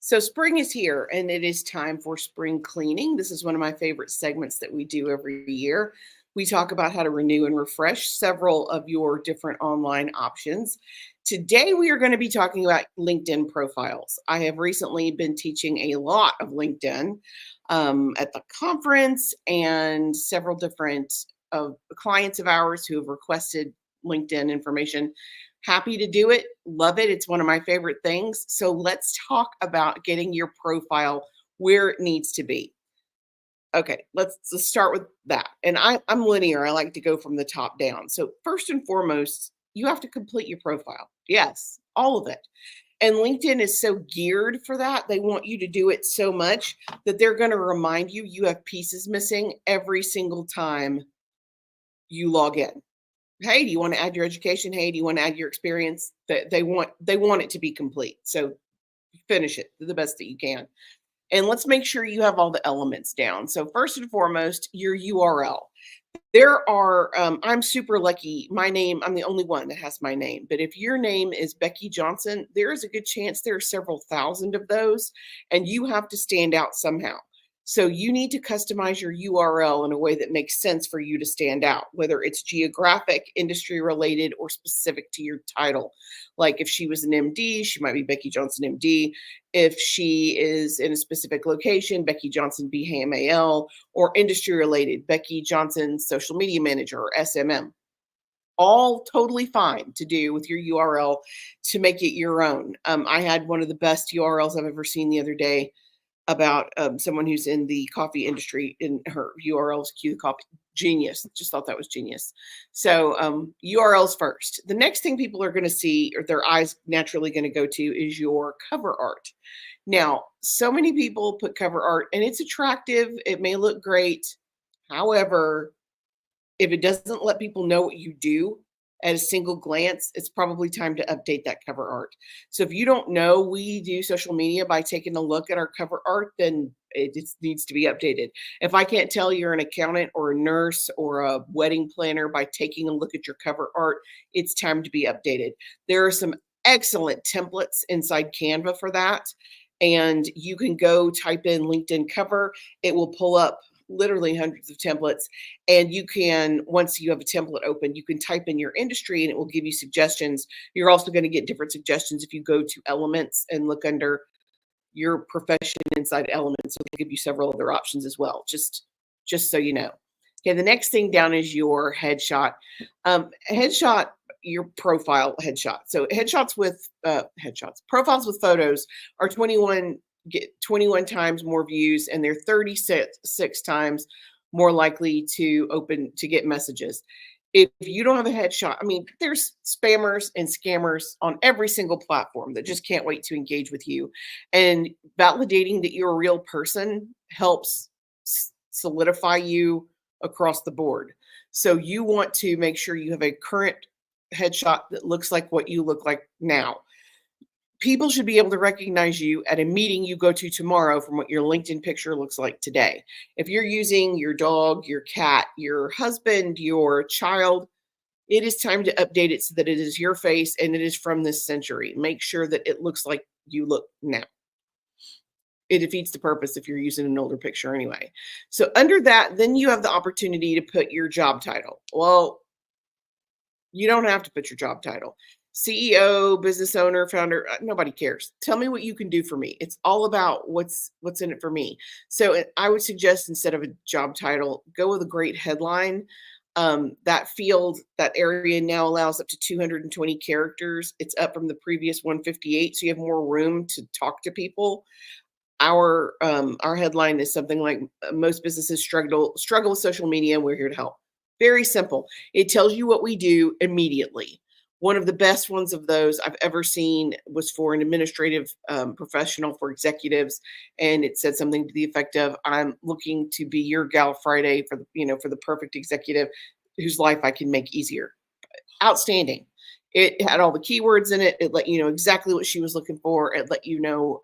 So spring is here and it is time for spring cleaning. This is one of my favorite segments that we do every year. We talk about how to renew and refresh several of your different online options. Today, we are going to be talking about LinkedIn profiles. I have recently been teaching a lot of LinkedIn at the conference, and several different clients of ours who have requested LinkedIn information. Happy to do it. Love it. It's one of my favorite things. So let's talk about getting your profile where it needs to be. Okay, let's start with that. And I'm linear. I like to go from the top down. So first and foremost, you have to complete your profile. Yes, all of it. And LinkedIn is so geared for that. They want you to do it so much that they're going to remind you you have pieces missing every single time you log in. Hey, do you want to add your education? Hey, do you want to add your experience? They want it to be complete. So finish it the best that you can. And let's make sure you have all the elements down. So first and foremost, your URL. There are, I'm super lucky. My name, I'm the only one that has my name. But if your name is Becky Johnson, there is a good chance there are several thousand of those, and you have to stand out somehow. So you need to customize your URL in a way that makes sense for you to stand out, whether it's geographic, industry related, or specific to your title. Like if she was an MD, she might be Becky Johnson MD. If she is in a specific location, Becky Johnson BHAMAL, or industry related, Becky Johnson social media manager or SMM. All totally fine to do with your URL to make it your own. I had one of the best URLs I've ever seen the other day about someone who's in the coffee industry, in her URLs, cue the coffee. Genius. Just thought that was genius. So URLs first. The next thing people are going to see, or their eyes naturally going to go to, is your cover art. Now, so many people put cover art and it's attractive. It may look great. However, if it doesn't let people know what you do at a single glance, it's probably time to update that cover art. So if you don't know we do social media by taking a look at our cover art, then it just needs to be updated. If I can't tell you're an accountant or a nurse or a wedding planner by taking a look at your cover art, it's time to be updated. There are some excellent templates inside Canva for that. And you can go type in LinkedIn cover. It will pull up literally hundreds of templates. And you can, once you have a template open, you can type in your industry and it will give you suggestions. You're also going to get different suggestions if you go to elements and look under your profession inside elements. So they'll give you several other options as well, just so you know. Okay, the next thing down is your headshot. Your profile headshot. So profiles with photos are 21 times more views, and they're 36 times more likely to get messages. If you don't have a headshot, I mean, there's spammers and scammers on every single platform that just can't wait to engage with you. And validating that you're a real person helps solidify you across the board. So you want to make sure you have a current headshot that looks like what you look like now. People should be able to recognize you at a meeting you go to tomorrow from what your LinkedIn picture looks like today. If you're using your dog, your cat, your husband, your child, it is time to update it so that it is your face and it is from this century. Make sure that it looks like you look now. It defeats the purpose if you're using an older picture anyway. So under that, then you have the opportunity to put your job title. Well, you don't have to put your job title. CEO, business owner, founder, nobody cares. Tell me what you can do for me. It's all about what's in it for me. So I would suggest, instead of a job title, go with a great headline. That field, that area now allows up to 220 characters. It's up from the previous 158, so you have more room to talk to people. Our headline is something like, most businesses struggle with social media, and we're here to help. Very simple. It tells you what we do immediately. One of the best ones of those I've ever seen was for an administrative professional for executives. And it said something to the effect of, I'm looking to be your gal Friday for the perfect executive whose life I can make easier. Outstanding. It had all the keywords in it. It let you know exactly what she was looking for. It let you know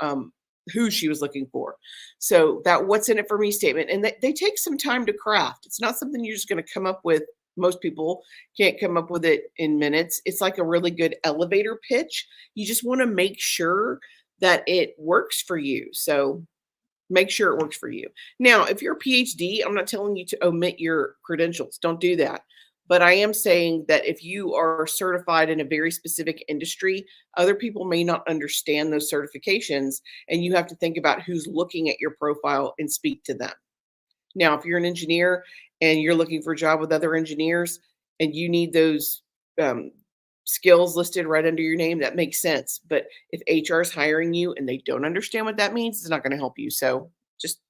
who she was looking for. So that what's in it for me statement. And they take some time to craft. It's not something you're just going to come up with. Most people can't come up with it in minutes. It's like a really good elevator pitch. You just want to make sure that it works for you. So make sure it works for you. Now, if you're a PhD, I'm not telling you to omit your credentials. Don't do that. But I am saying that if you are certified in a very specific industry, other people may not understand those certifications, and you have to think about who's looking at your profile and speak to them. Now, if you're an engineer and you're looking for a job with other engineers and you need those um, skills listed right under your name, that makes sense. But if HR is hiring you and they don't understand what that means, it's not going to help you. So just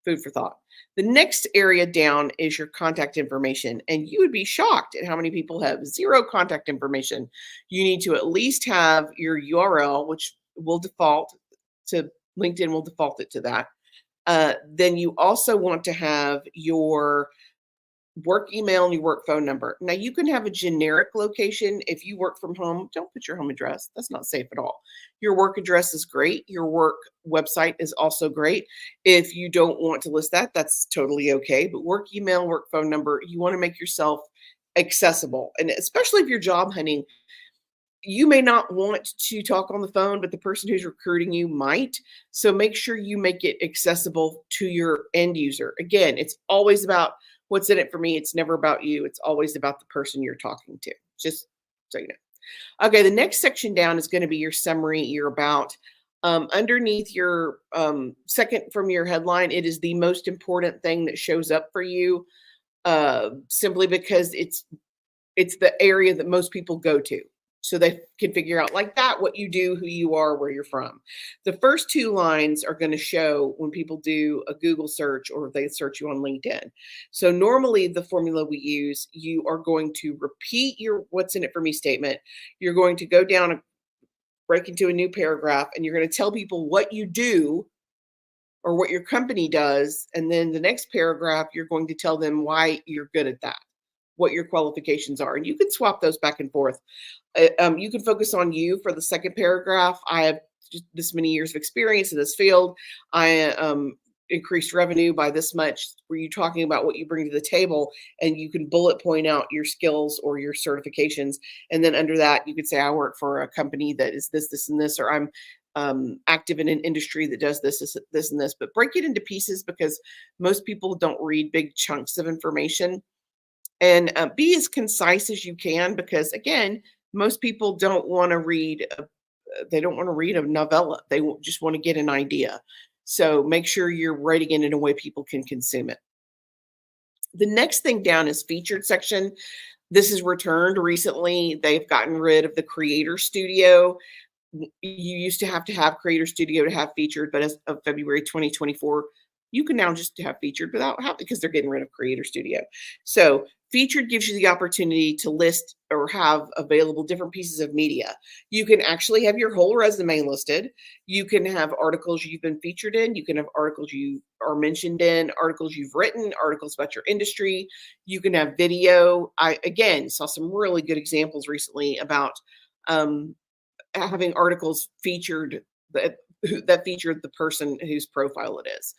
food for thought. The next area down is your contact information. And you would be shocked at how many people have zero contact information. You need to at least have your URL, which will default to LinkedIn, will default it to that. Then you also want to have your work email and your work phone number. Now, you can have a generic location if you work from home. Don't put your home address. That's not safe at all. Your work address is great. Your work website is also great. If you don't want to list that, that's totally okay. But work email, work phone number, you want to make yourself accessible. And especially if you're job hunting, you may not want to talk on the phone, but the person who's recruiting you might. So make sure you make it accessible to your end user. Again, it's always about what's in it for me. It's never about you. It's always about the person you're talking to. Just so you know. Okay, the next section down is going to be your summary, your about. Underneath your second from your headline, it is the most important thing that shows up for you, simply because it's the area that most people go to. So they can figure out like that what you do, who you are, where you're from. The first two lines are going to show when people do a Google search or they search you on LinkedIn. So normally the formula we use, you are going to repeat your what's in it for me statement. You're going to go down and break into a new paragraph and you're going to tell people what you do or what your company does. And then the next paragraph, you're going to tell them why you're good at that, what your qualifications are. And you can swap those back and forth. You can focus on you for the second paragraph. I have just this many years of experience in this field. I increased revenue by this much. Were you talking about what you bring to the table? And you can bullet point out your skills or your certifications. And then under that, you could say, I work for a company that is this, this, and this, or I'm active in an industry that does this, and this. But break it into pieces because most people don't read big chunks of information. And be as concise as you can because, again, most people don't want to read they don't want to read a novella. They just want to get an idea. So make sure you're writing it in a way people can consume it. The next thing down is featured section. This is returned recently. They've gotten rid of the Creator Studio. You used to have Creator Studio to have featured, but as of February 2024, you can now just have featured without having because they're getting rid of Creator Studio. So featured gives you the opportunity to list or have available different pieces of media. You can actually have your whole resume listed. You can have articles you've been featured in. You can have articles you are mentioned in, articles you've written, articles about your industry. You can have video. I, again, saw some really good examples recently about having articles featured that featured the person whose profile it is.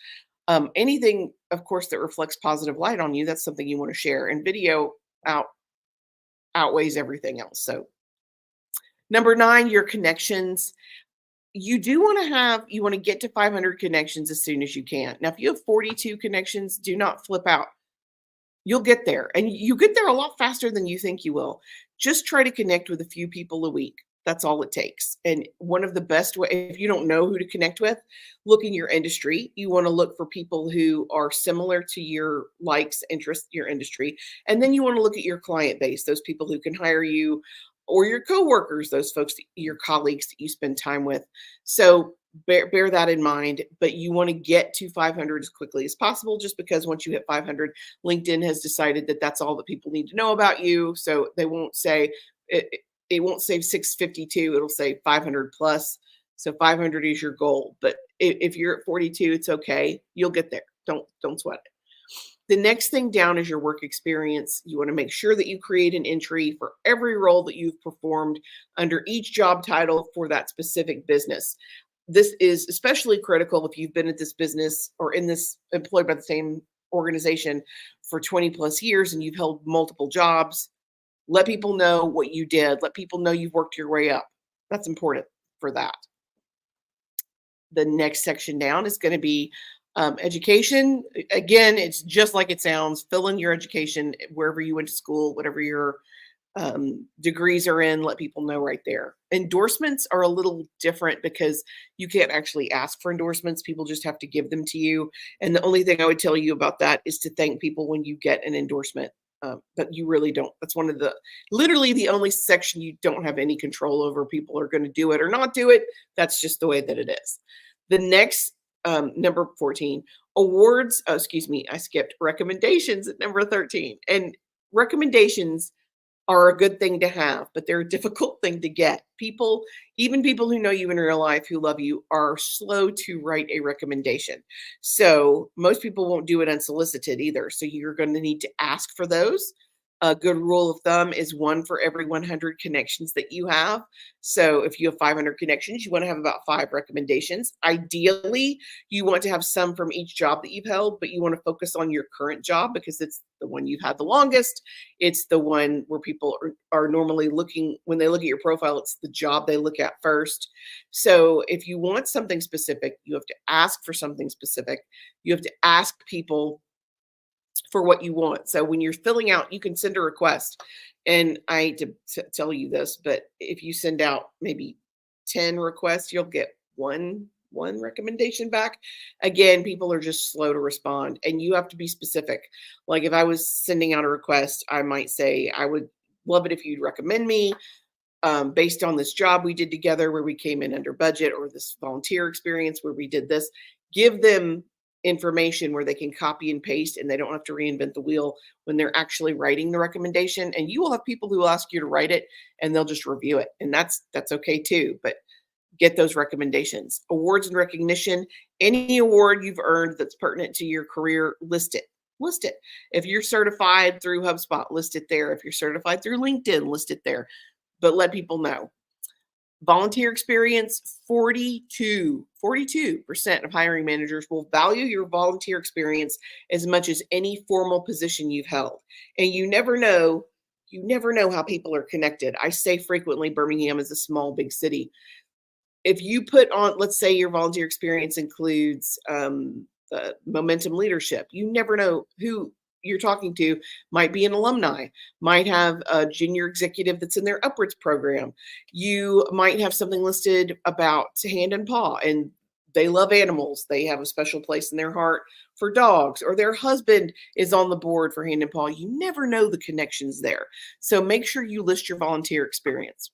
Anything, of course, that reflects positive light on you, that's something you want to share. And video outweighs everything else. So number 9, your connections. You want to get to 500 connections as soon as you can. Now, if you have 42 connections, do not flip out. You'll get there, and you get there a lot faster than you think you will. Just try to connect with a few people a week. That's all it takes. And one of the best ways, if you don't know who to connect with, look in your industry. You want to look for people who are similar to your likes, interests, your industry. And then you want to look at your client base, those people who can hire you, or your coworkers, those folks, your colleagues that you spend time with. So bear that in mind, but you want to get to 500 as quickly as possible, just because once you hit 500, LinkedIn has decided that that's all that people need to know about you. So they won't say, it won't say 652, it'll say 500 plus. So 500 is your goal. But if you're at 42, it's okay. You'll get there. Don't sweat it. The next thing down is your work experience. You want to make sure that you create an entry for every role that you've performed under each job title for that specific business. This is especially critical if you've been at this business or in this employed by the same organization for 20 plus years and you've held multiple jobs. Let people know what you did. Let people know you've worked your way up. That's important for that. The next section down is going to be education. Again, it's just like it sounds. Fill in your education wherever you went to school, whatever your degrees are in, let people know right there. Endorsements are a little different because you can't actually ask for endorsements. People just have to give them to you. And the only thing I would tell you about that is to thank people when you get an endorsement. But you really don't. That's one of the literally the only section you don't have any control over. People are going to do it or not do it. That's just the way that it is. The next number 14 awards. Oh, excuse me, I skipped recommendations at number 13. And recommendations are a good thing to have, but they're a difficult thing to get. People, even people who know you in real life who love you, are slow to write a recommendation. So most people won't do it unsolicited either. So you're going to need to ask for those. A good rule of thumb is one for every 100 connections that you have. So if you have 500 connections, you want to have about 5 recommendations. Ideally, you want to have some from each job that you've held, but you want to focus on your current job because it's the one you've had the longest. It's the one where people are normally looking, when they look at your profile, it's the job they look at first. So if you want something specific, you have to ask for something specific. You have to ask people for what you want. So when you're filling out, you can send a request. And I hate to tell you this, but if you send out maybe 10 requests, you'll get one recommendation back. Again, people are just slow to respond and you have to be specific. Like if I was sending out a request, I might say, I would love it if you'd recommend me based on this job we did together where we came in under budget, or this volunteer experience where we did this. Give them information where they can copy and paste and they don't have to reinvent the wheel when they're actually writing the recommendation. And you will have people who will ask you to write it and they'll just review it. And that's okay too. But get those recommendations. Awards and recognition. Any award you've earned that's pertinent to your career, list it. List it. If you're certified through HubSpot, list it there. If you're certified through LinkedIn, list it there. But let people know. Volunteer experience, 42% of hiring managers will value your volunteer experience as much as any formal position you've held. And you never know how people are connected. I say frequently, Birmingham is a small, big city. If you put on, let's say your volunteer experience includes momentum leadership, you never know who you're talking to. Might be an alumni, might have a junior executive that's in their upwards program. You might have something listed about hand and paw and they love animals. They have a special place in their heart for dogs, or their husband is on the board for hand and paw. You never know the connections there. So make sure you list your volunteer experience.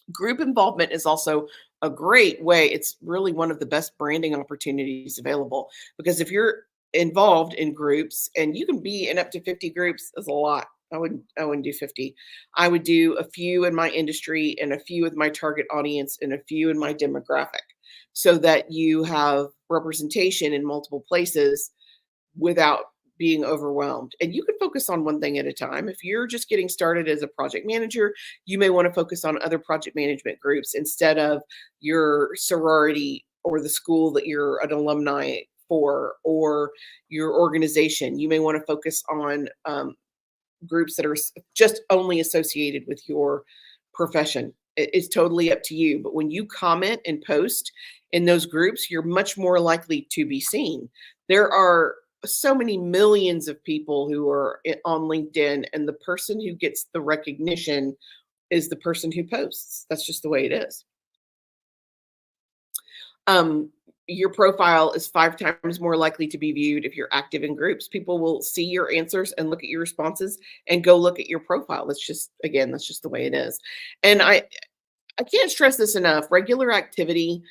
Group involvement is also a great way. It's really one of the best branding opportunities available, because if you're involved in groups, and you can be in up to 50 groups, is a lot. I wouldn't do 50. I would do a few in my industry and a few with my target audience and a few in my demographic, so that you have representation in multiple places without being overwhelmed. And you can focus on one thing at a time. If you're just getting started as a project manager, you may want to focus on other project management groups instead of your sorority or the school that you're an alumni for, or your organization. You may want to focus on groups that are just only associated with your profession. It's totally up to you. But when you comment and post in those groups, you're much more likely to be seen. There are so many millions of people who are on LinkedIn, and the person who gets the recognition is the person who posts. That's just the way it is. Your profile is 5 times more likely to be viewed if you're active in groups. People will see your answers and look at your responses and go look at your profile. That's just the way it is. And I can't stress this enough. Regular activity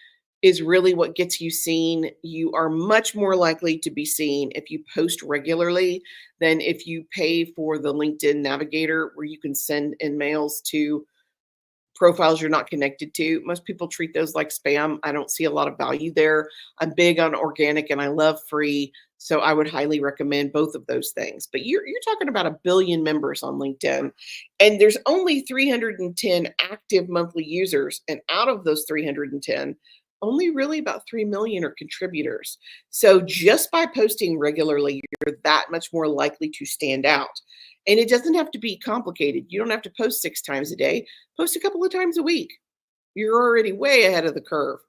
is really what gets you seen. You are much more likely to be seen if you post regularly than if you pay for the LinkedIn Navigator, where you can send in mails to profiles you're not connected to. Most people treat those like spam. I don't see a lot of value there. I'm big on organic and I love free. So I would highly recommend both of those things. But you're talking about 1 billion members on LinkedIn, and there's only 310 active monthly users. And out of those 310, only really about 3 million are contributors. So just by posting regularly, you're that much more likely to stand out. And it doesn't have to be complicated. You don't have to post 6 times a day. Post a couple of times a week. You're already way ahead of the curve.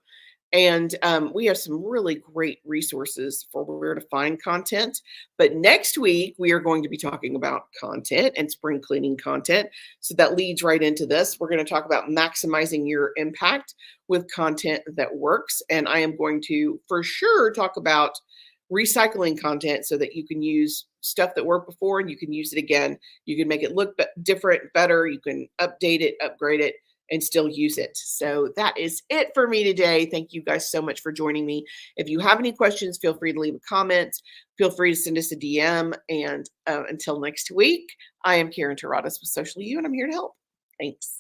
And we have some really great resources for where to find content. But next week, we are going to be talking about content and spring cleaning content. So that leads right into this. We're going to talk about maximizing your impact with content that works. And I am going to, for sure, talk about recycling content so that you can use stuff that worked before and you can use it again. You can make it look different, better. You can update it, upgrade it, and still use it. So that is it for me today. Thank you guys so much for joining me. If you have any questions, feel free to leave a comment. Feel free to send us a DM. And until next week, I am Karen Terradas with Social You, and I'm here to help. Thanks.